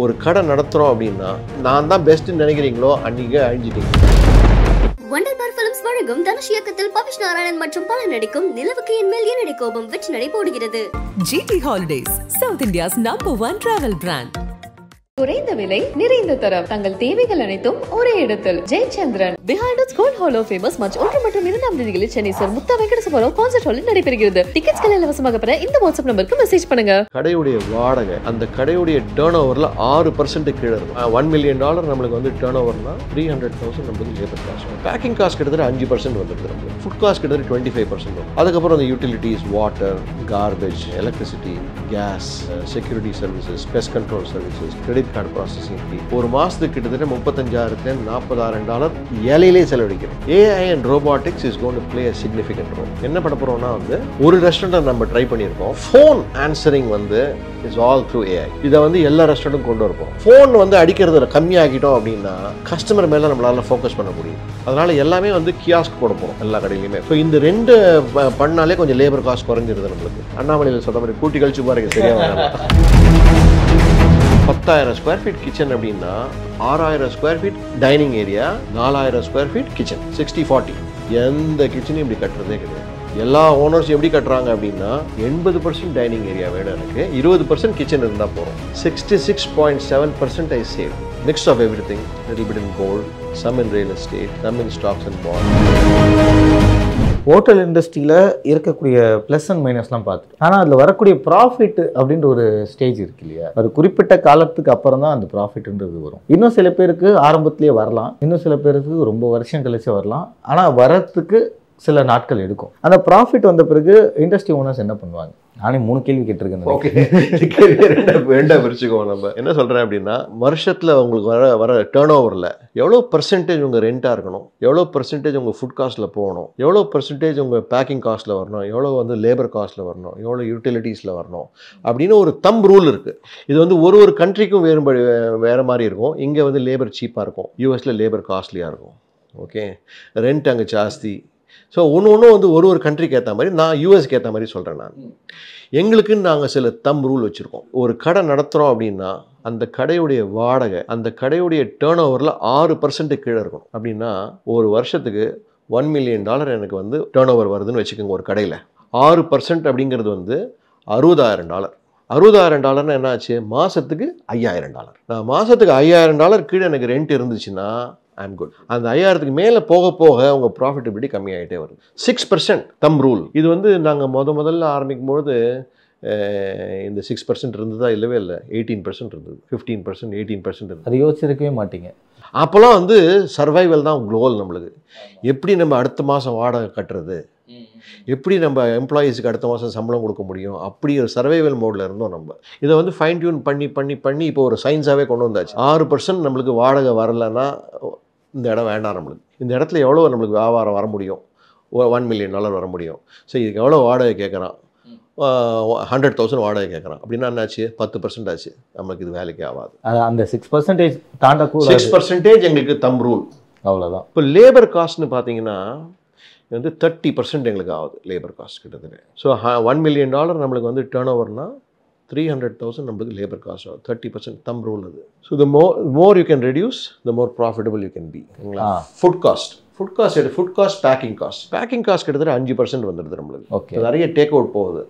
ஒரு கடை நடத்துறோம் அப்படின்னா நான் தான் பெஸ்ட்னு நினைக்கிறீங்களோ அன்னைக்கு அழிஞ்சிட்டீங்க. வண்டர் பார் பிலிம்ஸ் வழங்கும் தனுஷ் இயக்கத்தில் பவிஷ் நாராயணன் மற்றும் பலர் நடிக்கும் நிலவுக்கு என் மேல் என்னடி கோபம் வெற்றி நடை போடுகிறது. GT Holidays, South India's #1 travel brand. குறைந்த விலை நிறைந்த தரம் தங்கள் தேவைகள் அனைத்தும் ஒரே இடத்தில் Jayachandran behind its gold hall of famous match 1 மற்றும் 2 தேதிகளில் சென்னை சார் முக்தா வெங்கடேசபுரம் கான்சர்ட் ஹாலில் நடைபெறுகிறது. டிக்கெட்ஸ்களை இலவசமாக பெற இந்த வாட்ஸ்அப் நம்பருக்கு மெசேஜ் பண்ணுங்க. கடையுடைய வாடகை அந்த கடையுடைய டர்ன் ஓவரில் 6% கீழே இருக்கும். $1 million நம்மளுக்கு வந்து டர்ன் ஓவர்னா 300,000 நம்மளுக்கு லேபர் காஸ்ட். பேக்கிங் காஸ்ட் கிட்டத்தட்ட 5% வந்துருக்கு. நம்மளுக்கு ஃபுட் காஸ்ட் கிட்டத்தட்ட 25% வரும். அதுக்கப்புறம் அந்த utilities, water, garbage, electricity, gas, security services, pest control services, credit card processing fee ஒரு மாதத்துக்கு கிட்டத்தட்ட $35,000 இலையிலே செலவழிக்கிறோம். AI and robotics is going to play a significant role. என்ன பண்ண போறோம்னா வந்து ஒரு ரெஸ்டாரண்ட்டை நம்ம ட்ரை பண்ணியிருக்கோம். ஃபோன் ஆன்சரிங் வந்து இஸ் ஆல் த்ரூ AI. இதை வந்து எல்லா ரெஸ்டாரண்ட்டும் கொண்டு வரப்போம். ஃபோன் வந்து அடிக்கிறத கம்மியாக்கிட்டோம் அப்படின்னா கஸ்டமர் மேலே நம்மளால ஃபோக்கஸ் பண்ண முடியும். அதனால எல்லாமே வந்து கியாஸ்க் போட போகிறோம் எல்லா கடையிலையுமே. ஸோ இந்த ரெண்டு பண்ணாலே கொஞ்சம் லேபர் காஸ்ட் குறைஞ்சிருது நம்மளுக்கு. அண்ணாமலையில் சொல்ற மாதிரி கூட்டி கழிச்சு பாருங்க சரியா. 10,000 ஸ்கொயர் ஃபீட் கிச்சன் அப்படின்னா 6,000 square feet dining area, 4,000 square feet kitchen. 60-40 எந்த கிச்சனையும் இப்படி கட்டுறதே கிடையாது. எல்லா ஓனர்ஸ் எப்படி கட்டுறாங்க அப்படின்னா 80% டைனிங் ஏரியா வேணும், எனக்கு 20% கிச்சன் இருந்தால் போகிறோம். 66.7% I save. Mix of everything, little bit in gold, some in real estate, some in stocks and bonds. Hotel இண்டஸ்ட்ரியில் இருக்கக்கூடிய ப்ளஸ் அண்ட் மைனஸ்லாம் பார்த்துட்டு, ஆனால் அதில் வரக்கூடிய ப்ராஃபிட் அப்படின்ற ஒரு ஸ்டேஜ் இருக்கு இல்லையா, ஒரு குறிப்பிட்ட காலத்துக்கு அப்புறம் தான் அந்த ப்ராஃபிட்ன்றது வரும். இன்னும் சில பேருக்கு ஆரம்பத்திலேயே வரலாம், இன்னும் சில பேருக்கு ரொம்ப வருஷம் கழிச்சு வரலாம், ஆனால் வரத்துக்கு சில நாட்கள் எடுக்கும். அந்த ப்ராஃபிட் வந்த பிறகு இண்டஸ்ட்ரி ஓனர்ஸ் என்ன பண்ணுவாங்க? நானே 3 கேள்வி கேட்டிருக்கேன். ஓகே, வேண்டாம் பிரிச்சுக்குவோம். நம்ம என்ன சொல்கிறேன் அப்படின்னா, வருஷத்தில் உங்களுக்கு வர டேர்ன் ஓவரில் எவ்வளோ பர்சன்டேஜ் உங்கள் ரெண்ட்டாக இருக்கணும், எவ்வளோ பர்சன்டேஜ் உங்கள் ஃபுட் காஸ்ட்டில் போகணும், எவ்வளோ பர்சன்டேஜ் உங்கள் பேக்கிங் காஸ்ட்டில் வரணும், எவ்வளோ வந்து லேபர் காஸ்ட்டில் வரணும், எவ்வளோ யூட்டிலிட்டிஸில் வரணும் அப்படின்னு ஒரு தம்ப் ரூல் இருக்குது. இது வந்து ஒரு கண்ட்ரிக்கும் வேறு மாதிரி இருக்கும். இங்கே வந்து லேபர் சீப்பாக இருக்கும், யூஎஸில் லேபர் காஸ்ட்லியாக இருக்கும். ஓகே, ரெண்ட் அங்கே ஜாஸ்தி. ஸோ ஒன்று வந்து ஒரு கண்ட்ரிக்கு ஏற்ற மாதிரி, நான் யூஎஸ்க்கு ஏற்ற மாதிரி சொல்கிறேன். நான் எங்களுக்குன்னு நாங்கள் சில தம்ப் ரூல் வச்சுருக்கோம். ஒரு கடை நடத்துகிறோம் அப்படின்னா அந்த கடையுடைய வாடகை அந்த கடையுடைய டேர்ன் ஓவரில் 6% கீழே இருக்கணும். அப்படின்னா ஒரு வருஷத்துக்கு $1 million எனக்கு வந்து டேர்ன் ஓவர் வருதுன்னு வச்சுக்கோங்க. ஒரு கடையில் 6% அப்படிங்கிறது வந்து $60,000. $60,000 என்ன ஆச்சு? மாதத்துக்கு $5,000. நான் மாதத்துக்கு $5,000 கீழே எனக்கு ரெண்ட் இருந்துச்சுன்னா ஐம் குட். அந்த 5,000க்கு மேலே போக போக உங்கள் ப்ராஃபிட்டபிலிட்டி கம்மியாகிட்டே வருது. 6% தம் ரூல். இது வந்து நாங்கள் முதல்ல ஆரம்பிக்கும்போது இந்த 6% இருந்ததா? இல்லவே இல்லை. 18% இருந்தது, 15%, 18% இருந்தது. அது யோசிச்சிருக்கவே மாட்டீங்க. அப்போல்லாம் வந்து சர்வைவல் தான் கோல் நம்மளுக்கு. எப்படி நம்ம அடுத்த மாதம் வாடகை கட்டுறது, எப்படி நம்ம எம்ப்ளாயீஸுக்கு அடுத்த மாதம் சம்பளம் கொடுக்க முடியும், அப்படி ஒரு சர்வைவல் மோடில் இருந்தோம். நம்ம இதை வந்து ஃபைன் டியூன் பண்ணி இப்போ ஒரு சயின்ஸாகவே கொண்டு வந்தாச்சு. 6% நம்மளுக்கு வாடகை வரலைன்னா இந்த இடம் வேண்டாம் நம்மளுக்கு. இந்த இடத்துல எவ்வளோ நம்மளுக்கு வியாபாரம் வர முடியும்? $1 million வர முடியும். ஸோ இதுக்கு எவ்வளோ வாடகை கேட்குறான்? 100,000 வாடகை கேட்குறான். அப்படின்னா என்னாச்சு? 10% ஆச்சு. நம்மளுக்கு இது வேலைக்கு ஆகாது. அந்த 6% தாண்டக்கூட 6% எங்களுக்கு தம் ரூல். அவ்வளோதான். இப்போ லேபர் காஸ்ட்னு பார்த்தீங்கன்னா வந்து 30% எங்களுக்கு ஆகுது லேபர் காஸ்ட் கிட்டத்தட்ட. ஸோ $1 million நம்மளுக்கு வந்து டேர்ன் ஓவர்னா 300,000 நம்மளுக்கு லேபர் காஸ்ட் ஆகும். 30% தம் ரூல் அது. So the more you can reduce, the more profitable you can be. Food cost packing cost கிட்டத்தட்ட 5% வந்துடுது நம்மளுக்கு. ஓகே, நிறைய டேக் அவுட் போகுது.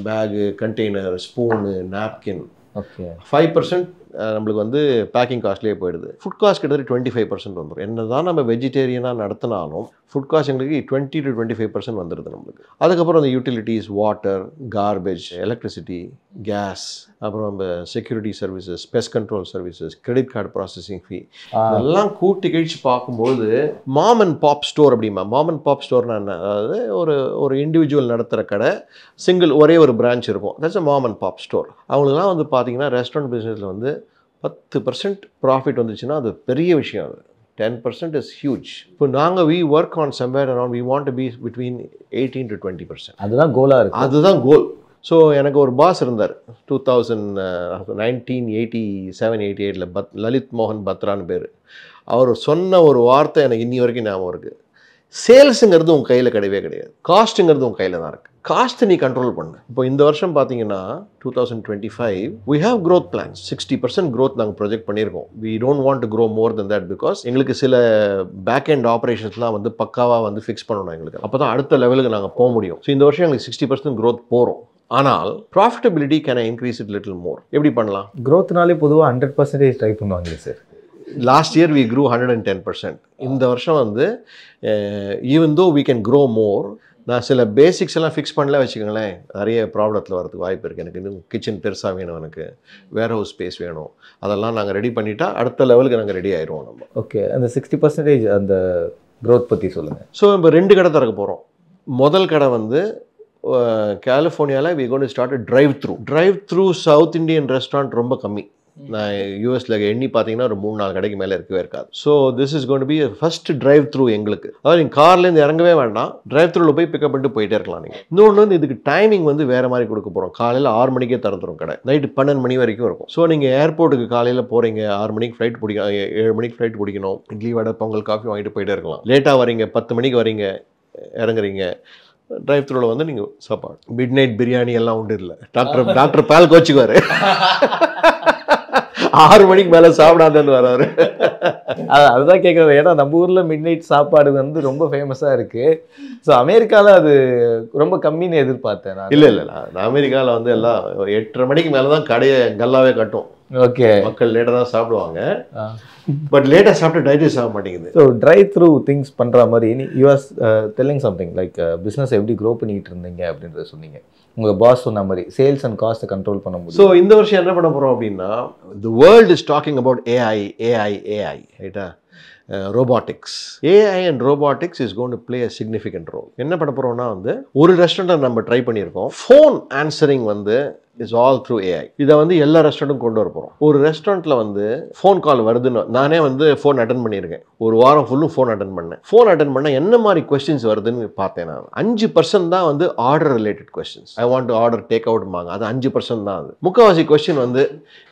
Bag, container, spoon, napkin. Okay, 5% நம்மளுக்கு வந்து பேக்கிங் காஸ்ட்லேயே போயிடுது. ஃபுட் காஸ்ட் கிட்டத்தட்ட 25% வந்துடும். என்ன தான் நம்ம வெஜிடேரியனாக நடத்தினாலும் ஃபுட் காஸ்ட் எங்களுக்கு 20 to 25% வந்துடுது நம்மளுக்கு. அதுக்கப்புறம் அந்த utilities, water, garbage, electricity, gas, அப்புறம் நம்ம security services, pest control services, credit card processing fee, இதெல்லாம் கூட்டி கழிச்சு பார்க்கும்போது மாம் அண்ட் பாப் ஸ்டோர் அப்படிமா. மாம் அண்ட் பாப் ஸ்டோர்னா என்ன? அதாவது ஒரு இண்டிவிஜுவல் நடத்துகிற கடை, ஒரே ஒரு பிரான்ச் இருக்கும். That's a mom and pop store. அவங்களுக்குலாம் வந்து பார்த்தீங்கன்னா ரெஸ்டாரண்ட் பிஸ்னஸில் வந்து 10% ப்ராஃபிட் வந்துச்சுன்னா அது பெரிய விஷயம். அது 10% is huge. இப்போ நாங்கள் we work on somewhere around, we want to be between 18 to 20%. அதுதான் கோலாக இருக்குது. அதுதான் கோல். ஸோ எனக்கு ஒரு பாஸ் இருந்தார் 1987-88 லலித் மோகன் பத்ரான்னு பேர். அவர் சொன்ன ஒரு வார்த்தை எனக்கு இன்னி வரைக்கும் ஞாபகம் இருக்குது. சேல்ஸுங்கிறது உங்கள் கையில் கிடையவே கிடையாது. காஸ்ட்டுங்கிறது உங்கள் கையில் தான் இருக்குது. காஸ்ட் நீ கண்ட்ரோல் பண்ணு. இப்போ இந்த வருஷம் பார்த்தீங்கன்னா 2025 we have growth plans. 60% growth நாங்கள் ப்ரொஜெக்ட் பண்ணியிருக்கோம். we don't want to grow more than that because எங்களுக்கு சில பேக் எண்ட் ஆப்ரேஷன்ஸ்லாம் வந்து பக்காவாக வந்து ஃபிக்ஸ் பண்ணணும் எங்களுக்கு. அப்போ தான் அடுத்த லெவலுக்கு நாங்கள் போக முடியும். ஸோ இந்த வருஷம் எங்களுக்கு 60% growth போகிறோம். ஆனால் profitability can increase it little more. எப்படி பண்ணலாம்? க்ரோத்னாலே பொதுவாக 100% ட்ரை பண்ணுவாங்க sir. Last year we grew 110%. இந்த வருஷம் வந்து even though we can grow more, நான் சில பேசிக்ஸ் எல்லாம் ஃபிக்ஸ் பண்ணல வச்சுக்கோங்களேன், நிறைய ப்ராப்ளத்தில் வரதுக்கு வாய்ப்பு இருக்குது. எனக்கு இன்னும் கிச்சன் பெருசாக வேணும், எனக்கு வேர் ஹவுஸ் ஸ்பேஸ் வேணும், அதெல்லாம் நாங்கள் ரெடி பண்ணிட்டா அடுத்த லெவலுக்கு நாங்கள் ரெடி ஆயிடுவோம் நம்ம. ஓகே, அந்த 60% அந்த க்ரோத் பற்றி சொல்லுங்கள். ஸோ இப்போ 2 கடை திறக்க போகிறோம். முதல் கடை வந்து கலிஃபோர்னியாவில் we going to start a drive through south Indian restaurant ரொம்ப கம்மி. நான் யூஎஸில் எண்ணி பார்த்தீங்கன்னா ஒரு 3-4 கடைக்கு மேலே இருக்கவே இருக்காது. So this is gonna be first drive through எங்களுக்கு. அதாவது நீங்கள் கார்லேருந்து இறங்கவே வேண்டாம், டிரைவ் த்ரூவில் போய் பிக்கப் பண்ணிட்டு போயிட்டே இருக்கலாம் நீங்கள். இன்னொன்று வந்து இதுக்கு டைமிங் வந்து வேறு மாதிரி கொடுக்க போகிறோம். காலையில் 6 மணிக்கே திறந்துடும் கடை, நைட்டு 12 மணி வரைக்கும் இருக்கும். ஸோ நீங்கள் ஏர்போர்ட்டுக்கு காலையில் போகிறீங்க, 6 மணிக்கு ஃப்ளைட் பிடிக்கணும், 7 மணிக்கு ஃப்ளைட் பிடிக்கணும், இட்லி வடை பொங்கல் காஃபி வாங்கிட்டு போயிட்டே இருக்கலாம். லேட்டாக வரீங்க, 10 மணிக்கு வரீங்க, இறங்குறீங்க, டிரைவ் த்ரூவில் வந்து நீங்கள் சாப்பாடு மிட் நைட் பிரியாணி எல்லாம் உண்டு. இல்லை டாக்டர் பால் கோச்சுக்குவார், 6 மணிக்கு மேலே சாப்பிடாதன்னு வராரு. அதுதான் கேட்குறது. ஏன்னா நம்ம ஊரில் மிட் நைட் சாப்பாடு வந்து ரொம்ப ஃபேமஸாக இருக்குது. ஸோ அமெரிக்காவில் அது ரொம்ப கம்மின்னு எதிர்பார்த்தேன் நான். இல்லை நான் அமெரிக்காவில் வந்து எல்லாம் 8:30 மணிக்கு மேலே தான் கடையை கல்லாவே கட்டும். ஓகே, மக்கள் லேட்டாக தான் சாப்பிடுவாங்க, பட் லேட்டாக சாப்பிட்டு டைஜஸ்ட் ஆக மாட்டேங்குது. ஸோ ட்ரைவ் த்ரூ திங்ஸ் பண்ணுற மாதிரி you are telling something like business எப்படி க்ரோ பண்ணிகிட்டு இருந்தீங்க அப்படின்றத சொன்னீங்க. உங்கள் பாஸ் சொன்ன மாதிரி சேல்ஸ் அண்ட் காஸ்ட்டை கண்ட்ரோல் பண்ண முடியும். ஸோ இந்த வருஷம் என்ன பண்ண போகிறோம் அப்படின்னா, the world is talking about AI ரைட்டா, robotics. AI and robotics is going to play a significant role. என்ன பண்ண போறோம்னா வந்து ஒரு ரெஸ்டாரண்ட் நம்ம ட்ரை பண்ணியிருக்கோம். ஃபோன் ஆன்சரிங் வந்து இஸ் ஆல் த்ரூ ஏஐ. இதை வந்து எல்லா ரெஸ்டாரண்ட்டும் கொண்டு வர போகிறோம். ஒரு ரெஸ்டாரண்ட்டில் வந்து ஃபோன் கால் வருதுன்னு நானே வந்து ஃபோன் அட்டன் பண்ணியிருக்கேன். ஒரு வாரம் ஃபுல்லும் ஃபோன் அட்டன் பண்ணேன். ஃபோன் அட்டன் பண்ணால் என்ன மாதிரி கொஸ்டின்ஸ் வருதுன்னு பார்த்தேன் நான். 5% தான் வந்து order related questions. I want to order take அவுட்மாங்க, அது 5% தான். அது முக்கால்வாசி கொஸ்டின் வந்து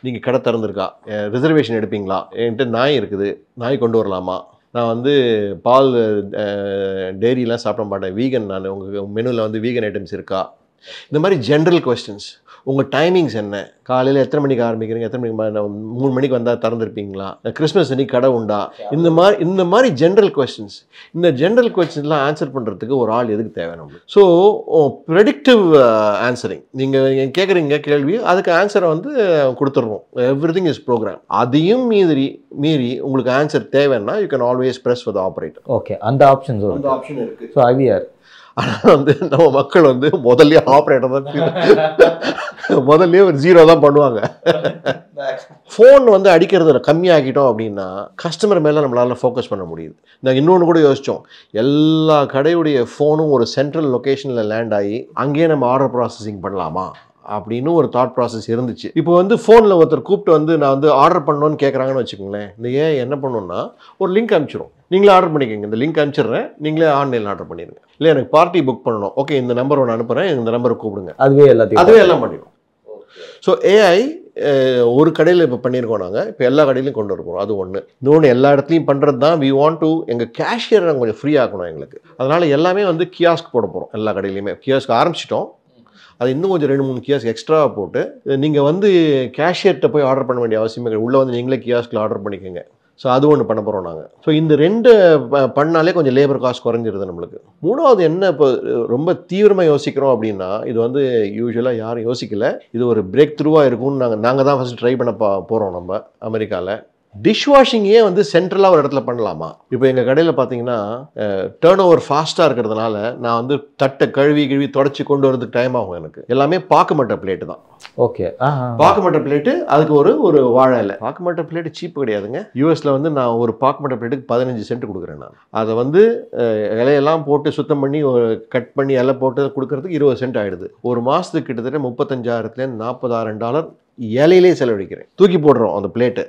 நீங்கள் கடை திறந்துருக்கா, ரிசர்வேஷன் எடுப்பீங்களா, என்கிட்ட நாய் இருக்குது, நாய் கொண்டு வரலாமா, நான் வந்து பால் டெய்ரிலாம் சாப்பிட மாட்டேன், வீகன், நான் உங்கள் மெனுவில் வந்து வீகன் ஐட்டம்ஸ் இருக்கா, இந்த மாதிரி ஜென்ரல் கொஸ்டின்ஸ். உங்கள் டைமிங்ஸ் என்ன, காலையில் எத்தனை மணிக்கு ஆரம்பிக்கிறீங்க, எத்தனை மணிக்கு 3 மணிக்கு வந்தால் திறந்துருப்பீங்களா, கிறிஸ்மஸ் அன்னைக்கு கடை உண்டா, இந்த மாதிரி ஜென்ரல் கொஸ்டின்ஸ். இந்த ஜென்ரல் கொஸ்டின்ஸ்லாம் ஆன்சர் பண்ணுறதுக்கு ஒரு ஆள் எதுக்கு தேவை நம்மளுக்கு? So predictive answering. நீங்கள் கேட்குறீங்க கேள்வி, அதுக்கு ஆன்சரை வந்து கொடுத்துட்றோம். Everything is program. அதையும் மீறி உங்களுக்கு ஆன்சர் தேவைன்னா you can always press for the operator. Okay, அந்த ஆப்ஷன் இருக்குது. ஸோ ஐவிஆர் ஆனால் வந்து நம்ம மக்கள் வந்து முதல்ல ஆப்ரேட்டர் தான், முதல்ல ஒரு 0 தான் பண்ணுவாங்க. ஃபோன் வந்து அடிக்கிறத கம்மியாக்கிட்டோம் அப்படின்னா கஸ்டமர் மேலே நம்மளால் ஃபோக்கஸ் பண்ண முடியுது. நாங்கள் இன்னொன்று கூட யோசித்தோம், எல்லா கடையுடைய ஃபோனும் ஒரு சென்ட்ரல் லொக்கேஷனில் லேண்ட் ஆகி அங்கேயே நம்ம ஆர்டர் ப்ராசஸிங் பண்ணலாமா அப்படின்னு ஒரு தாட் ப்ராசஸ் இருந்துச்சு. இப்போ வந்து ஃபோனில் ஒருத்தர் கூப்பிட்டு வந்து நான் வந்து ஆர்டர் பண்ணணும்னு கேட்குறாங்கன்னு வச்சுக்கோங்களேன். இந்த என்ன பண்ணணும்னா ஒரு லிங்க் அனுப்பிச்சிடும், நீங்களே ஆர்டர் பண்ணிக்கோங்க, இந்த லிங்க் அனுப்பிச்சிடுறேன், நீங்களே ஆன்லைனில் ஆர்டர் பண்ணிடுங்க. இல்லை எனக்கு பார்ட்டி புக் பண்ணணும், ஓகே இந்த நம்பர் ஒன்று அனுப்புகிறேன், இந்த நம்பரை கூப்பிடுங்க, அதுவே எல்லாம் பண்ணிடும். ஸோ ஏஐ ஒரு கடையில் இப்போ பண்ணியிருக்கோம் நாங்கள், இப்போ எல்லா கடையிலையும் கொண்டு வரப்போகிறோம். அது ஒன்று. இன்னொன்று எல்லா இடத்துலையும் பண்ணுறது தான். வி வாண்ட் டு எங்கள் கேஷியரை நாங்கள் கொஞ்சம் ஃப்ரீ ஆக்கணும் எங்களுக்கு. அதனால் எல்லாமே வந்து கியாஸ்க் போட போகிறோம். எல்லா கடையிலையுமே கியாஸ்க் ஆரம்பிச்சிட்டோம். அது இன்னும் கொஞ்சம் 2-3 கியாஸ்க் எக்ஸ்ட்ராவாக போட்டு நீங்கள் வந்து கேஷியர்கிட்ட போய் ஆர்டர் பண்ண வேண்டிய அவசியமே கிடையாது. உள்ளே வந்து நீங்களே கியாஸ்கில் ஆர்டர் பண்ணிக்கோங்க. ஸோ அது ஒன்று பண்ண போகிறோம் நாங்கள். ஸோ இந்த 2 பண்ணாலே கொஞ்சம் லேபர் காஸ்ட் குறைஞ்சிருது நம்மளுக்கு. 3வது என்ன இப்போ ரொம்ப தீவிரமாக யோசிக்கிறோம் அப்படின்னா, இது வந்து யூஸ்வலாக யாரும் யோசிக்கல, இது ஒரு பிரேக் த்ரூவாக இருக்கும்னு நாங்கள் தான் ஃபஸ்ட்டு ட்ரை பண்ண போகிறோம் நம்ம அமெரிக்காவில். டிஷ்வாஷிங்கே வந்து சென்ட்ரலாக ஒரு இடத்துல பண்ணலாமா? இப்போ எங்கள் கடையில் பார்த்தீங்கன்னா டேர்ன் ஓவர் ஃபாஸ்ட்டாக இருக்கிறதுனால நான் வந்து தட்டை கழுவி தொடச்சி கொண்டு வரதுக்கு டைம் ஆகும். எனக்கு எல்லாமே பாக்குமட்ட பிளேட்டு தான். ஓகே, பாக்குமட்ட பிளேட்டு, அதுக்கு ஒரு வாழை இலை. பாக்குமட்ட பிளேட்டு சீப்பு கிடையாதுங்க. யூஎஸில் வந்து நான் ஒரு பாக்குமட்ட பிளேட்டுக்கு 15 சென்ட் கொடுக்குறேன். நான் அதை வந்து இலையெல்லாம் போட்டு சுத்தம் பண்ணி கட் பண்ணி இலை போட்டு கொடுக்கறதுக்கு 20 சென்ட் ஆகிடுது. ஒரு மாதத்துக்கு கிட்டத்தட்ட $35,000 $40,000 இலையிலே செலவழிக்கிறேன். தூக்கி போடுறோம் அந்த பிளேட்டு,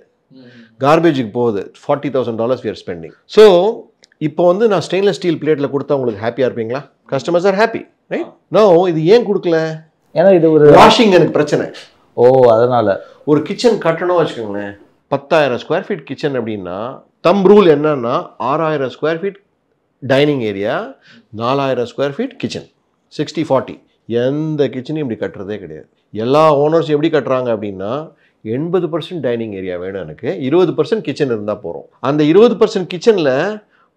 கார்பேஜுக்கு போகுது. $40,000 we are spending. ஸோ இப்போ வந்து நான் ஸ்டெயின்லெஸ் ஸ்டீல் பிளேட்டில் கொடுத்தா உங்களுக்கு ஹாப்பியாக இருப்பீங்களா? Customers are happy, right? No, இது ஏன் கொடுக்கல? ஏன்னா இது ஒரு வாஷிங் எனக்கு பிரச்சனை. அதனால் ஒரு கிச்சன் கட்டணும் வச்சுக்கோங்களேன், 10,000 ஸ்கொயர் ஃபீட் கிச்சன் அப்படின்னா தம் ரூல் என்னன்னா 6,000 square feet dining area, 4000 square feet kitchen, 60-40. எந்த கிச்சனையும் இப்படி கட்டுறதே கிடையாது. எல்லா ஓனர்ஸ் எப்படி கட்டுறாங்க அப்படின்னா 80% டைனிங் ஏரியா வேணும் எனக்கு, 20% கிச்சன் இருந்தால் போகிறோம். அந்த 20% கிச்சனில்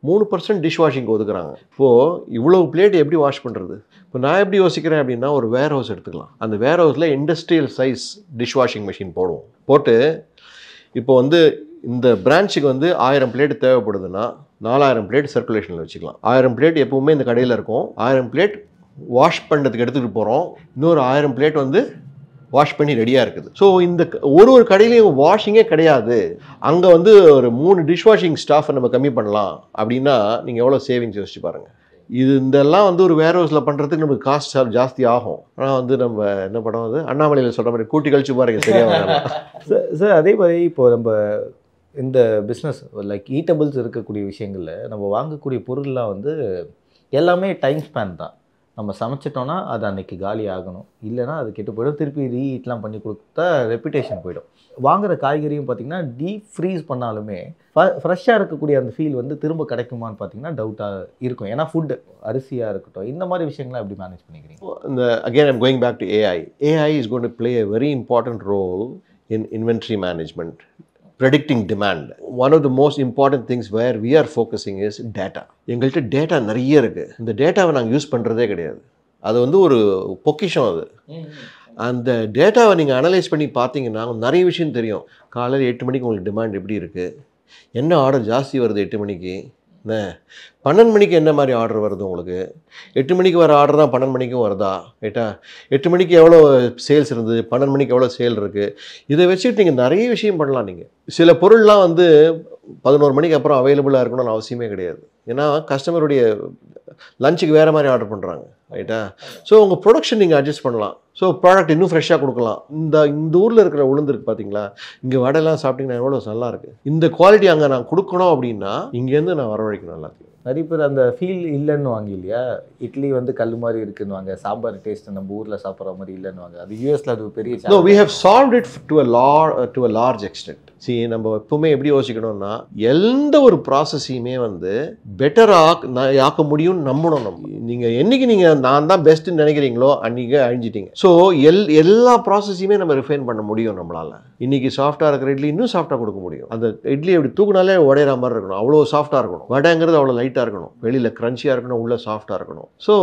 3% டிஷ் வாஷிங் ஒதுக்குறாங்க. இப்போது இவ்வளோ பிளேட் எப்படி வாஷ் பண்ணுறது? இப்போ நான் எப்படி யோசிக்கிறேன் அப்படின்னா ஒரு வேர் ஹவுஸ் எடுத்துக்கலாம். அந்த வேர் ஹவுஸில் industrial size dish washing machine போடுவோம். போட்டு இப்போ வந்து இந்த பிரான்ச்சுக்கு வந்து 1000 பிளேட் தேவைப்படுதுன்னா 4000 பிளேட் சர்க்குலேஷனில் வச்சுக்கலாம். 1000 பிளேட் எப்பவுமே இந்த கடையில் இருக்கும். 1000 பிளேட் வாஷ் பண்ணுறதுக்கு எடுத்துகிட்டு போகிறோம். இன்னொரு 1000 பிளேட் வந்து வாஷ் பண்ணி ரெடியாக இருக்குது. ஸோ இந்த ஒரு கடையிலையும் வாஷிங்கே கிடையாது. அங்கே வந்து ஒரு 3 டிஷ் வாஷிங் ஸ்டாஃபை நம்ம கம்மி பண்ணலாம் அப்படின்னா நீங்கள் எவ்வளோ சேவிங்ஸ் யோசிச்சு பாருங்கள். இதெல்லாம் வந்து ஒரு வேர் ஹவுஸில் பண்ணுறதுக்கு நமக்கு காஸ்ட் ஜாஸ்தி ஆகும். ஆனால் வந்து நம்ம என்ன படம் வந்து அண்ணாமலையில் சொல்கிற மாதிரி கூட்டி கழிச்சு பாருங்க சரியாக. சார் அதே மாதிரி இப்போ நம்ம இந்த பிஸ்னஸ் லைக் ஈட்டபிள்ஸ் இருக்கக்கூடிய விஷயங்களில் நம்ம வாங்கக்கூடிய பொருள்லாம் வந்து எல்லாமே டைம் ஸ்பேன் தான். நம்ம சமைச்சிட்டோன்னா அது அன்றைக்கி காலி ஆகணும், இல்லைனா அது கெட்டு போய்டும். திருப்பி ரீஹீட்லாம் பண்ணி கொடுத்தா ரெப்புடேஷன் போய்டும். வாங்குகிற காய்கறியும் பார்த்திங்கன்னா டீப் ஃப்ரீஸ் பண்ணாலுமே ஃப்ரெஷ்ஷாக இருக்கக்கூடிய அந்த ஃபீல் வந்து திரும்ப கிடைக்குமான்னு பார்த்தீங்கன்னா டவுட்டாக இருக்கும். ஏன்னா ஃபுட்டு அரிசியாக இருக்கட்டும், இந்த மாதிரி விஷயங்கள்லாம் எப்படி மேனேஜ் பண்ணிக்கிறீங்க? இந்த again I'm going back to AI. AI is going to play a very important role in inventory management, predicting demand. One of the most important things where we are focusing is data. எங்கள்கிட்ட data நிறைய இருக்குது. இந்த டேட்டாவை நாங்கள் use பண்ணுறதே கிடையாது. அது வந்து ஒரு பொக்கிஷம். அது அந்த டேட்டாவை நீங்கள் அனலைஸ் பண்ணி பார்த்தீங்கன்னா நிறைய விஷயம் தெரியும். காலையில் 8 மணிக்கு உங்களுக்கு டிமாண்ட் எப்படி இருக்குது, என்ன ஆர்டர் ஜாஸ்தி வருது 8 மணிக்கு, 12 மணிக்கு என்ன மாதிரி ஆர்டர் வருது உங்களுக்கு, 8 மணிக்கு வர ஆர்டர் தான் 12 மணிக்கும் வருதா, ரைட்டா? 8 மணிக்கு எவ்வளோ சேல்ஸ் இருந்தது, 12 மணிக்கு எவ்வளோ சேல் இருக்குது. இதை வச்சுட்டு நீங்கள் நிறைய விஷயம் பண்ணலாம். நீங்கள் சில பொருள்லாம் வந்து 11 மணிக்கு அப்புறம் அவைலபிளாக இருக்கணும்னு அவசியமே கிடையாது. ஏன்னா கஸ்டமருடைய லஞ்சுக்கு வேறு மாதிரி ஆர்டர் பண்ணுறாங்க, ரைட்டா? ஸோ உங்கள் ப்ரொடக்ஷன் நீங்கள் அட்ஜஸ்ட் பண்ணலாம். ஸோ ப்ராடக்ட் இன்னும் ஃப்ரெஷ்ஷாக கொடுக்கலாம். இந்த ஊரில் இருக்கிற உளுந்து இருக்குது பார்த்தீங்களா, இங்கே வடைலாம் சாப்பிட்டிங்கன்னா எவ்வளோ நல்லா இருக்குது. இந்த குவாலிட்டி அங்கே நான் கொடுக்கணும் அப்படின்னா இங்கேருந்து நான் வரவழைக்கணும் எல்லாத்தையும். நிறைய பேர் அந்த ஃபீல் இல்லைன்னு வாங்க இல்லையா, இட்லி வந்து கல் மாதிரி இருக்குன்னு வாங்க, சாம்பார் டேஸ்ட் நம்ம ஊரில் சாப்பிட்ற மாதிரி இல்லைன்னு வாங்க. அது யூஎஸில் அது பெரிய No, we have solved it to a large extent. See, நம்ம எப்பவுமே எப்படி யோசிக்கணும்னா எந்த ஒரு ப்ராசஸையுமே வந்து பெட்டராக ஆக்க முடியும்னு நம்பணும். நம்ம நீங்கள் என்னைக்கு நீங்கள் நான் தான் பெஸ்ட்டுன்னு நினைக்கிறீங்களோ அன்றைக்கி அழிஞ்சிட்டீங்க. ஸோ எல்லா ப்ராசஸையுமே நம்ம ரிஃபைன் பண்ண முடியும் நம்மளால். இன்றைக்கி சாஃப்டாக இருக்கிற இட்லி இன்னும் சாஃப்டாக கொடுக்க முடியும். அந்த இட்லி அப்படி தூக்குனாலே உடையிற மாதிரி இருக்கணும், அவ்வளோ சாஃப்டாக இருக்கணும். வடைங்கிறது அவ்வளோ லைட்டாக இருக்கணும், வெளியில் க்ரன்ச்சியாக இருக்கணும், உள்ளே சாஃப்டாக இருக்கணும். ஸோ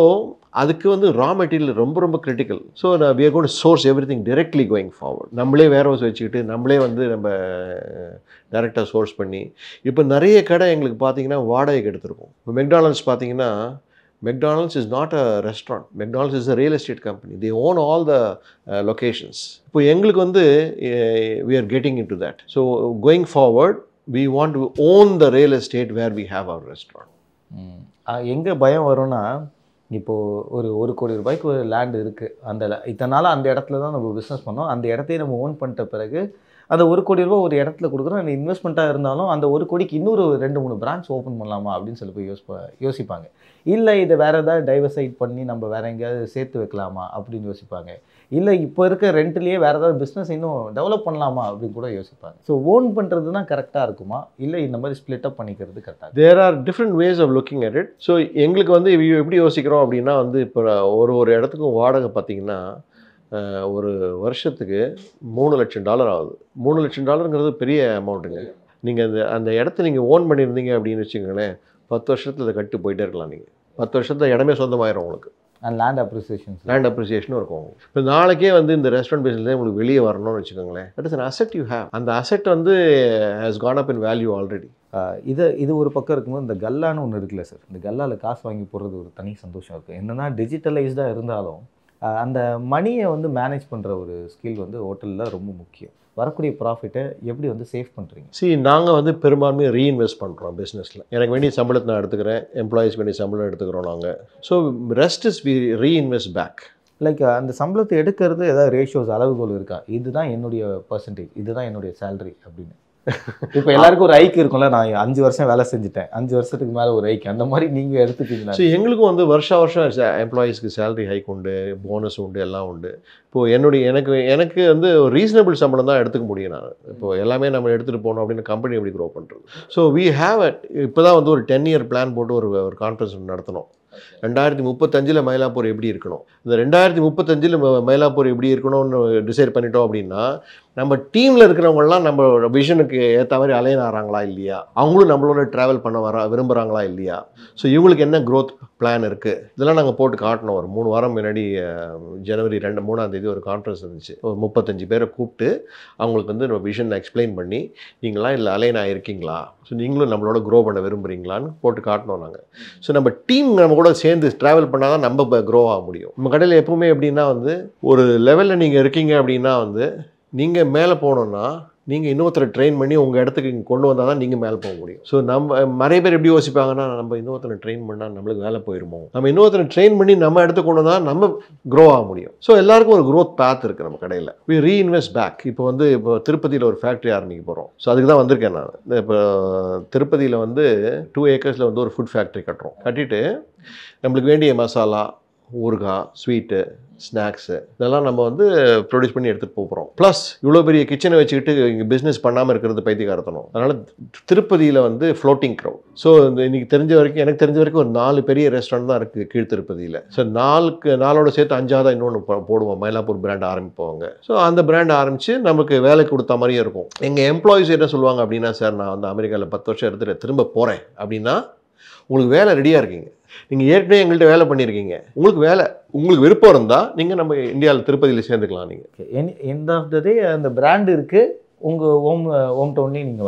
அதுக்கு வந்து ரா மெட்டீரியல் ரொம்ப ரொம்ப critical. So we are going to source everything directly going forward. நம்மளே வேர் ஹவுஸ் வச்சுக்கிட்டு நம்மளே வந்து நம்ம டைரெக்டாக சோர்ஸ் பண்ணி இப்போ நிறைய கடை எங்களுக்கு பார்த்தீங்கன்னா வாடகைக்கு எடுத்திருக்கோம். இப்போ மெக்டானல்ட்ஸ் பார்த்தீங்கன்னா McDonald's is not a restaurant. McDonald's is a real estate company. They own all the locations. இப்போ எங்களுக்கு வந்து we are getting into that. So going forward, we want to own the real estate where we have our restaurant. எங்கே பயம் வரும்னா, இப்போது ஒரு கோடி ரூபாய்க்கு ஒரு லேண்ட் இருக்குது. இத்தனை நாள் அந்த இடத்துல தான் நம்ம பிஸ்னஸ் பண்ணோம். அந்த இடத்தையே நம்ம ஓன் பண்ணிட்ட பிறகு அந்த 1 கோடி ரூபா ஒரு இடத்துல கொடுக்குறோம். அந்த இன்வெஸ்ட்மெண்ட்டாக இருந்தாலும் அந்த 1 கோடிக்கு இன்னொரு 2-3 பிரான்ச் ஓப்பன் பண்ணலாமா அப்படின்னு சொல்லி போய் யோசிப்பாங்க. இல்லை இதை வேறு ஏதாவது டைவர்சைட் பண்ணி நம்ம வேறு எங்கேயாவது சேர்த்து வைக்கலாமா அப்படின்னு யோசிப்பாங்க. இல்லை இப்போ இருக்க ரெண்ட்லேயே வேறு ஏதாவது பிஸ்னஸ் இன்னும் டெவலப் பண்ணலாமா அப்படின்னு கூட யோசிப்பாங்க. ஸோ ஓன் பண்ணுறது தான் கரெக்டாக இருக்குமா, இல்லை இந்த மாதிரி ஸ்ப்ளிட் அப் பண்ணிக்கிறது கரெக்டாக? There are different ways of looking at it. So எங்களுக்கு வந்து எப்படி யோசிக்கிறோம் அப்படின்னா வந்து இப்போ ஒரு இடத்துக்கும் வாடகை பார்த்தீங்கன்னா ஒரு வருஷத்துக்கு $3 லட்சம் ஆகுது. $3 லட்சங்கிறது பெரிய அமௌண்ட்டுங்க. நீங்கள் அந்த இடத்த நீங்கள் ஓன் பண்ணியிருந்தீங்க அப்படின்னு வச்சுக்கோங்களேன், 10 வருஷத்தில் அதை கட்டு போயிட்டே இருக்கலாம். நீங்கள் 10 வருஷத்தில் இடமே சொந்தமாயிரும் உங்களுக்கு. அண்ட் லேண்ட் அப்ரிசியேஷனும் இருக்கும். இப்போ நாளைக்கே வந்து இந்த ரெஸ்டாரண்ட் பிஸ்னஸ்லேயே உங்களுக்கு வெளியே வரணும்னு வச்சுக்கோங்களேன், that is an asset you have. அந்த அசெட் வந்து has gone up in value already. இது ஒரு பக்கம் இருக்கும்போது இந்த கல்லான்னு ஒன்று இருக்குல்ல சார், இந்த கல்லால் காசு வாங்கி போடுறது ஒரு தனி சந்தோஷம் இருக்குது. என்னென்னா டிஜிட்டலைஸ்டாக இருந்தாலும் அந்த மணியை வந்து மேனேஜ் பண்ணுற ஒரு ஸ்கில் வந்து ஹோட்டலில் ரொம்ப முக்கியம். வரக்கூடிய ப்ராஃபிட்டை எப்படி வந்து சேவ் பண்ணுறீங்க? நாங்கள் வந்து பெரும்பான்மை ரீஇன்வெஸ்ட் பண்ணுறோம் பிஸ்னஸில். எனக்கு வேண்டிய சம்பளத்தை நான் எடுத்துக்கிறேன், எம்ப்ளாயிஸ் வேண்டிய சம்பளம் எடுத்துக்கிறோம் நாங்கள். So rest is we reinvest back. Like அந்த சம்பளத்தை எடுக்கிறது ஏதாவது ரேஷியோஸ் அளவுகோல் இருக்கா, இதுதான் என்னுடைய பர்சன்டேஜ், இதுதான் என்னுடைய சேலரி அப்படின்னு? இப்போ எல்லாருக்கும் ஒரு ஐக்கு இருக்கும்ல, நான் 5 வருஷம் வேலை செஞ்சுட்டேன், 5 வருஷத்துக்கு மேலே ஒரு ஐக்கு, அந்த மாதிரி நீங்கள் எடுத்துட்டீங்களா? ஸோ எங்களுக்கும் வந்து வருஷம் எம்ப்ளாயீஸ்க்கு சேலரி ஹைக் உண்டு, போனஸ் உண்டு, எல்லாம் உண்டு. இப்போது எனக்கு வந்து ஒரு ரீசனபிள் சம்பளம் தான் எடுத்துக்க முடியும். நான் இப்போது எல்லாமே நம்ம எடுத்துகிட்டு போனோம் அப்படின்னு கம்பெனி எப்படி க்ரோ பண்ணுறது. ஸோ வி ஹேவ் இப்போ தான் வந்து ஒரு 10-year பிளான் போட்டு ஒரு கான்ஃபரன்ஸ் நடத்தணும். 2035 மயிலாப்பூர் எப்படி இருக்கணும், இந்த 2035 மயிலாப்பூர் எப்படி இருக்கணும்னு டிசைட் பண்ணிட்டோம் அப்படின்னா, நம்ம டீமில் இருக்கிறவங்கலாம் நம்ம விஷனுக்கு ஏற்ற மாதிரி அலைன் ஆகிறாங்களா இல்லையா, அவங்களும் நம்மளோட ட்ராவல் பண்ண விரும்புகிறாங்களா இல்லையா, ஸோ இவங்களுக்கு என்ன க்ரோத் பிளான் இருக்குது, இதெல்லாம் நாங்கள் போட்டு காட்டணும். ஒரு 3 வாரம் முன்னாடி ஜனவரி 3ஆம் தேதி ஒரு கான்ஃபரன்ஸ் இருந்துச்சு. ஒரு 35 பேரை கூப்பிட்டு அவங்களுக்கு வந்து நம்ம விஷன் எக்ஸ்பிளைன் பண்ணி, நீங்களாம் இல்லை அலைன் ஆகிருக்கீங்களா, ஸோ நீங்களும் நம்மளோட க்ரோ பண்ண விரும்புகிறீங்களான்னு போட்டு காட்டணும் நாங்கள். ஸோ நம்ம டீம் நம்ம கூட சேர்ந்து ட்ராவல் பண்ணால் தான் நம்ம க்ரோ ஆக முடியும். நம்ம கடையில் எப்பவுமே எப்படின்னா வந்து ஒரு லெவலில் நீங்கள் இருக்கீங்க அப்படின்னா வந்து நீங்கள் மேலே போகணுன்னா நீங்கள் இன்னொருத்தரை ட்ரெயின் பண்ணி உங்கள் இடத்துக்கு இங்கே கொண்டு வந்தால் தான் நீங்கள் மேலே போக முடியும். ஸோ நம்ம நிறைய பேர் எப்படி யோசிப்பாங்கன்னா, நம்ம இன்னொருத்தரை ட்ரெயின் பண்ணால் நம்மளுக்கு வேலை போயிருமோ, நம்ம இன்னொருத்தரை ட்ரெயின் பண்ணி நம்ம இடத்துக்கு கொண்டு வந்தால் நம்ம க்ரோ ஆக முடியும். ஸோ எல்லாருக்கும் ஒரு க்ரோத் பேத் இருக்குது நம்ம கடையில். We reinvest back. இப்போ திருப்பதியில் ஒரு ஃபேக்ட்ரி ஆரம்பிக்க போகிறோம். ஸோ அதுக்கு தான் வந்திருக்கேன் நான். இப்போ திருப்பதியில் வந்து 2 acres வந்து ஒரு ஃபுட் ஃபேக்ட்ரி கட்டுறோம். கட்டிட்டு நம்மளுக்கு வேண்டிய மசாலா, ஊறுகாய், ஸ்வீட்டு, ஸ்நாக்ஸு இதெல்லாம் நம்ம வந்து ப்ரொடியூஸ் பண்ணி எடுத்துகிட்டு போகிறோம். ப்ளஸ் இவ்வளோ பெரிய கிச்சனை வச்சுக்கிட்டு இங்கே பிஸ்னஸ் பண்ணாமல் இருக்கிறது பைத்தியக்காரத்தணும். அதனால் திருப்பதியில் வந்து ஃப்ளோட்டிங் க்ரௌட். ஸோ எனக்கு தெரிஞ்ச வரைக்கும் ஒரு 4 பெரிய ரெஸ்டாரண்ட் தான் இருக்குது கீழ் திருப்பதியில். ஸோ 4 சேர்த்து 5ஆவது இன்னொன்று போடுவோம், மயிலாப்பூர் பிராண்ட் ஆரம்பிப்போங்க. ஸோ அந்த பிராண்ட் ஆரம்பித்து நமக்கு வேலை கொடுத்த மாதிரியே இருக்கும். எங்கள் எம்ப்ளாயிஸ் என்ன சொல்லுவாங்க அப்படின்னா, சார் நான் வந்து அமெரிக்காவில் 10 வருஷம் எடுத்துகிட்டு திரும்ப போகிறேன் அப்படின்னா, உங்களுக்கு வேலை ரெடியாக இருக்கீங்க, நீங்கள் ஏற்கனவே எங்கள்கிட்ட வேலை பண்ணியிருக்கீங்க, உங்களுக்கு விருப்பம் இருந்தால் நீங்கள் நம்ம இந்தியாவில் திருப்பதியில் சேர்ந்துக்கலாம். நீங்கள் எண்ட் ஆஃப் த டே அந்த பிராண்ட் இருக்குது, உங்கள் ஹோம் டவுன்லேயே நீங்கள்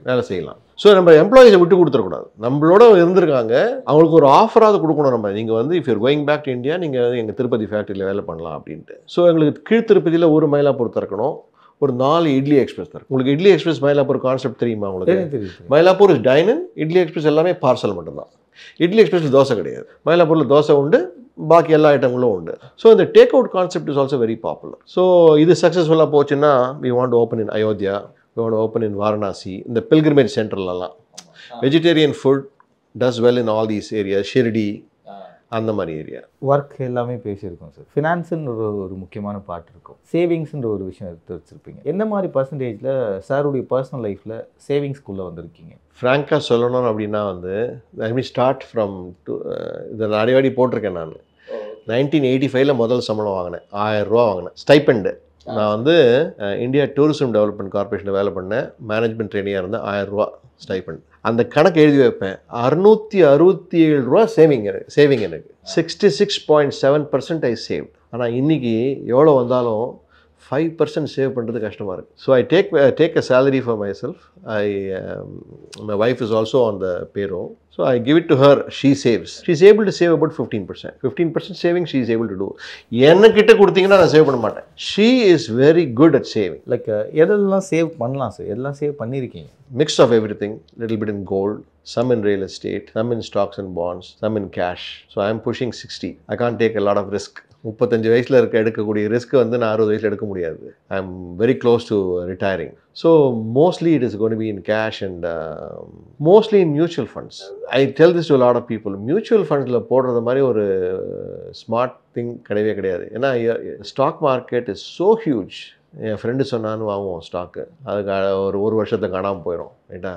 வேலை செய்யலாம். ஸோ நம்ம எம்ப்ளாயிஸை விட்டு கொடுத்துடக்கூடாது. நம்மளோட இருந்திருக்காங்க, அவங்களுக்கு ஒரு ஆஃபராக கொடுக்கணும். நம்ம நீங்கள் வந்து if you're going back to India, நீங்கள் வந்து எங்கள் திருப்பதி ஃபேக்ட்ரியில் வேலை பண்ணலாம் அப்படின்ட்டு. ஸோ எங்களுக்கு கீழ் திருப்பதியில் ஒரு மயிலாப்பூர் திறக்கணும், ஒரு 4 இட்லி எக்ஸ்பிரஸ் தரும். உங்களுக்கு இட்லி எக்ஸ்பிரஸ் மயிலாப்பூர் கான்செப்ட் தெரியுமா உங்களுக்கு? Mylapore is time in, idli express எல்லாமே பார்சல் மட்டும்தான். இட்லி எக்ஸ்பிரஸில் தோசை கிடையாது, மயிலாப்பூரில் தோசை உண்டு, பாக்கி எல்லா ஐட்டங்களும் உண்டு. ஸோ இந்த take out concept is also very popular. So இது சக்ஸஸ்ஃபுல்லாக போச்சுன்னா, we want to open in Ayodhya, we want to open in Varanasi, இந்த பில்கிரிமேஜ் சென்டர்லலாம். Vegetarian food does well in all these area, Shirdi அந்த மாதிரி ஏரியா. ஒர்க் எல்லாமே பேசியிருக்கோம் சார். ஃபினான்ஸுன்ற ஒரு முக்கியமான பார்ட் இருக்கும், சேவிங்ஸ்ன்ற ஒரு விஷயம் எடுத்து வச்சுருப்பீங்க. எந்த மாதிரி பர்சன்டேஜில் சாருடைய பர்சனல் லைஃப்பில் சேவிங்ஸ்குள்ளே வந்திருக்கீங்க? ஃப்ராங்காக சொல்லணும் அப்படின்னா வந்து, ஐ மீன் ஸ்டார்ட் ஃப்ரம் இதை நிறைய வாடி போட்டிருக்கேன் நான். 1985 முதல் சம்பளம் வாங்கினேன், 1000 ரூபா வாங்கினேன் ஸ்டைப்பெண்டு. நான் வந்து இந்தியா டூரிசம் டெவலப்மெண்ட் கார்பரேஷனில் வேலை பண்ணேன், மேனேஜ்மெண்ட் ட்ரெயினியாக இருந்தேன். 1000 ரூபா ஸ்டைப்பெண்ட். அந்த கணக்கு எழுதி வைப்பேன். 667 ரூபா சேவிங் எனக்கு 66.7% ஐ சேவ். ஆனால் இன்றைக்கி எவ்வளோ வந்தாலும் 5% சேவ் பண்ணுறது கஷ்டமாக இருக்குது. So I take a salary for my self. My wife is also on the payroll. So I give it to her, she saves. She is able to save about 15%. 15% saving she is able to do. என்கிட்ட கொடுத்தீங்கன்னா நான் save பண்ண மாட்டேன். She is very good at saving. Like எதெல்லாம் save பண்ணலாம் sir? எல்லாம் save பண்ணியிருக்கீங்க? Mix of everything, little bit in gold, some in real estate, some in stocks and bonds, some in cash. So I am pushing 60. I can't take a lot of risk. 35 வயசில் எடுக்கக்கூடிய risk வந்து நான் 60 வயசில் எடுக்க முடியாது. I am very close to retiring. So mostly it is gonna be in cash and mostly in mutual funds. I tell this to lot of people. Mutual ஃபண்ட்ஸில் போடுறது மாதிரி ஒரு ஸ்மார்ட் திங் கிடையவே கிடையாது. ஏன்னா stock market is so huge. என் friend சொன்னான்னு வாங்குவோம் ஸ்டாக்கு, அதுக்கு ஒரு வருஷத்துக்கு காணாமல் போயிடும். ரைட்டா?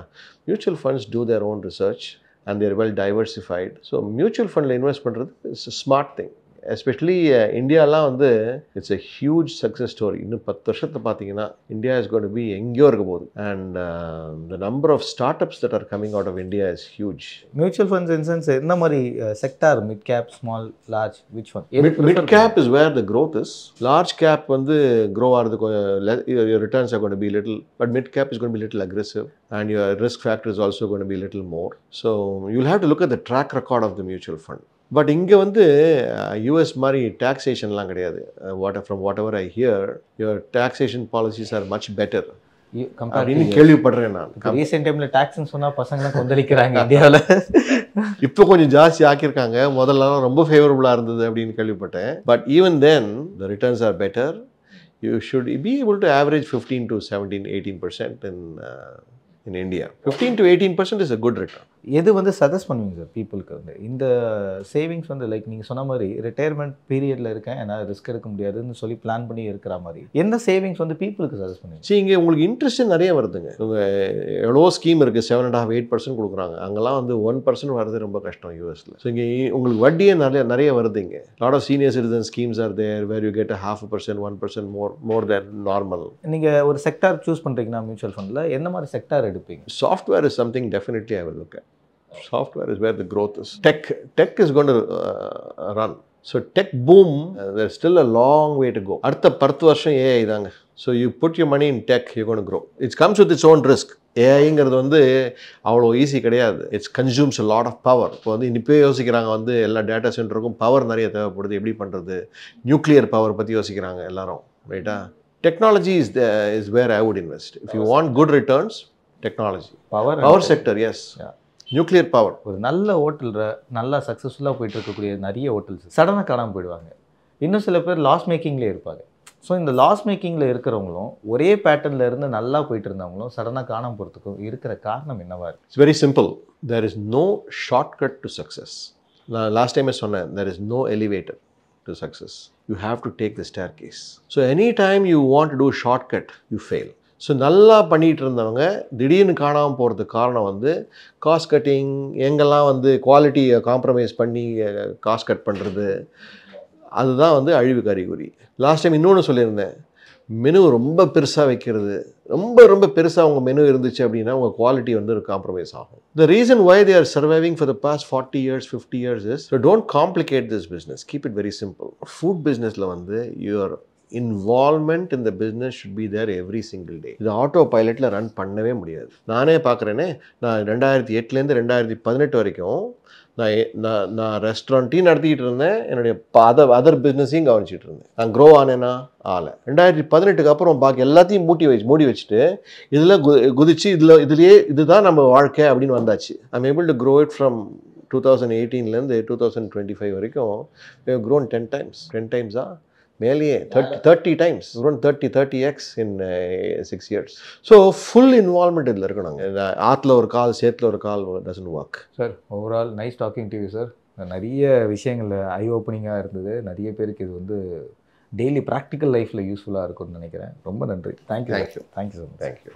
Mutual funds do their own research and they're well diversified. So mutual ஃபண்டில் இன்வெஸ்ட் பண்ணுறது it's a smart thing. Especially இந்தியாலாம் வந்து it's a huge success story. இன்னும் 10 வருஷத்தை பார்த்தீங்கன்னா India is going to be எங்கேயோ இருக்க போகுது. And the number of start ups that are coming out of India is huge. Mutual funds in sense என்ன மாதிரி sector? Mid cap, small, large, which one? Mid cap is where the growth is. Large cap வந்து grow ஆகிறதுக்கு returns are going to be little, but mid cap is going to be little aggressive and your risk factor is also going to be a little more. So you'll have to look at the track record of the mutual fund. But இங்கே வந்து US மாதிரி டாக்ஸேஷன்லாம் கிடையாது. From what ever I here, your taxation policies are much better அப்படின்னு கேள்விப்படுறேன் நான். Recent டைமில் டாக்ஸ்ன்னு சொன்னால் பசங்களாம் கொந்தளிக்கிறாங்க இந்தியாவில். இப்போ கொஞ்சம் ஜாஸ்தி ஆக்கியிருக்காங்க, முதல்லலாம் ரொம்ப ஃபேவரபுளாக இருந்தது அப்படின்னு கேள்விப்பட்டேன். But even then the returns are better. You should be able to average 15 to 17, 18% in India. 15 to 18% is a good return. எது வந்து சஜஸ்ட் பண்ணுவீங்க சார் பீப்புளுக்கு வந்து இந்த சேவிங்ஸ் வந்து லைக் நீங்கள் சொன்ன மாதிரி ரிட்டையர்மெண்ட் பீரியடில் இருக்கேன் என்னால் ரிஸ்க் எடுக்க முடியாதுன்னு சொல்லி பிளான் பண்ணி இருக்கிற மாதிரி எந்த சேவிங்ஸ் வந்து பீப்புளுக்கு சஜஸ்ட் பண்ணுவீங்க? சரி, இங்கே உங்களுக்கு இன்ட்ரெஸ்ட் நிறைய வருதுங்க. உங்கள் எவ்வளோ ஸ்கீம் இருக்குது, 7.5%, 8% கொடுக்குறாங்க. அங்கெல்லாம் வந்து 1% வரது ரொம்ப கஷ்டம் யூஎஸில். ஸோ இங்கே உங்களுக்கு வட்டியே நிறைய வருது. இங்கே lot of senior citizen schemes are there where you get 0.5%, 1% more than normal. நீங்கள் ஒரு செக்டார் சூஸ் பண்ணுறீங்கன்னா மியூச்சுவல் ஃபண்டில் எந்த மாதிரி செக்டார் எடுப்பீங்க? Software is something definitely I will look at. Software is where the growth is. Tech is going to run. So tech boom, there's still a long way to go. அடுத்த 10 வருஷம் AI தாங்க. So you put your money in tech, you're going to grow. It comes with its own risk. ஏஐங்கிறது வந்து அவ்வளோ easy கிடையாது. It's consumes a lot of power. இப்போ வந்து இப்போ யோசிக்கிறாங்க வந்து எல்லா டேட்டா சென்டருக்கும் பவர் நிறைய தேவைப்படுது, எப்படி பண்ணுறது, நியூக்ளியர் பவர் பற்றி யோசிக்கிறாங்க எல்லாரும், ரைட்டா? Technology is where I would invest. If you want good returns, technology. Power sector, yes. Yeah. Nuclear power. ஒரு நல்ல ஹோட்டலில் நல்லா சக்ஸஸ்ஃபுல்லாக போயிட்டு இருக்கக்கூடிய நிறைய ஹோட்டல்ஸ் சடனாக காணாமல் போயிடுவாங்க. இன்னும் சில பேர் லாஸ் மேக்கிங்லேயே இருப்பாங்க. ஸோ இந்த லாஸ் மேக்கிங்கில் இருக்கிறவங்களும் ஒரே பேட்டர்னில் இருந்து நல்லா போயிட்டு இருந்தவங்களும் சடனாக காணாமல் போகிறதுக்கும் இருக்கிற காரணம் என்னவா இருக்குது? It's very simple. There is no shortcut to success. நான் லாஸ்ட் டைமே சொன்னேன், there is no elevator to success. You have to take the staircase. So any time you want to do shortcut, you fail. So நல்லா பண்ணிகிட்டு இருந்தவங்க திடீர்னு காணாமல் போகிறதுக்கு காரணம் வந்து காஸ்ட் கட்டிங், எங்கெல்லாம் வந்து குவாலிட்டியை காம்ப்ரமைஸ் பண்ணி காஸ்ட் கட் பண்ணுறது, அதுதான் வந்து அழிவுக்கு அறிகுறி. லாஸ்ட் டைம் இன்னொன்று சொல்லியிருந்தேன், மெனு ரொம்ப பெருசாக வைக்கிறது. ரொம்ப பெருசாக உங்கள் மெனு இருந்துச்சு அப்படின்னா உங்கள் குவாலிட்டி வந்து காம்ப்ரமைஸ் ஆகும். The reason why they are surviving for the past 40 years 50 years is so don't complicate this business, keep it very simple. Food பிஸ்னஸில் வந்து யுவர் இன்வால்மெண்ட் இந்த business should be there every single day. இது auto பைலட்டில் run பண்ணவே முடியாது. நானே பார்க்குறேனே, நான் 2008 2018 வரைக்கும் நான் ரெஸ்டாரண்ட்டையும் நடத்திக்கிட்டு இருந்தேன், என்னுடைய அதர் பிஸ்னஸையும் கவனிச்சிட்டு இருந்தேன். நான் க்ரோ ஆனேன்னா ஆலை. 2018 அப்புறம் பாக்கி எல்லாத்தையும் மூடி வச்சுட்டு இதில் குதிச்சு இதுதான் நம்ம வாழ்க்கை அப்படின்னு வந்தாச்சு. I'm able to grow it from 2018 2025 வரைக்கும் we have grown 10 times. 10 times மேலேயே 30 times. grown 30x in 6 years. So full involvement இதில் இருக்கணும். ஆற்றுல ஒரு கால் சேத்துல ஒரு கால் doesn't work. Sir overall nice talking to you sir. நிறைய விஷயங்கள் ஐ ஓப்பனிங்காக இருந்தது. நிறைய பேருக்கு இது வந்து டெய்லி ப்ராக்டிக்கல் லைஃப்பில் யூஸ்ஃபுல்லாக இருக்கும்னு நினைக்கிறேன். ரொம்ப நன்றி. Thank you sir. தேங்க்யூ.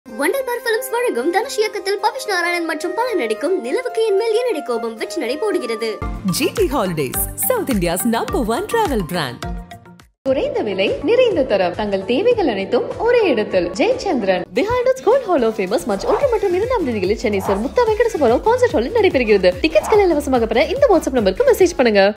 வண்டர் பார் பிலிம்ஸ் வழங்கும் தனுஷ் இயக்கத்தில் பவிஷ் நாராயணன் மற்றும் பலர் நடிக்கும் நிலவுக்கு என் மேல் என்னடி கோபம் வெற்றி நடை போடுகிறது. GT Holidays, South India's #1 travel brand. குறைந்த விலை நிறைந்த தரம் தங்கள் தேவைகள் அனைத்தும் ஒரே இடத்தில். Jayachandran behind its gold halo famous March 1 மற்றும் 2 தேதிகளில் சென்னை சார் முத்தா வெங்கடேசபுரம் கான்சர்ட் ஹாலில் நடைபெறுகிறது. டிக்கெட்ஸ்கள் இலவசமாக பெற இந்த வாட்ஸ்அப் நம்பருக்கு மெசேஜ் பண்ணுங்க.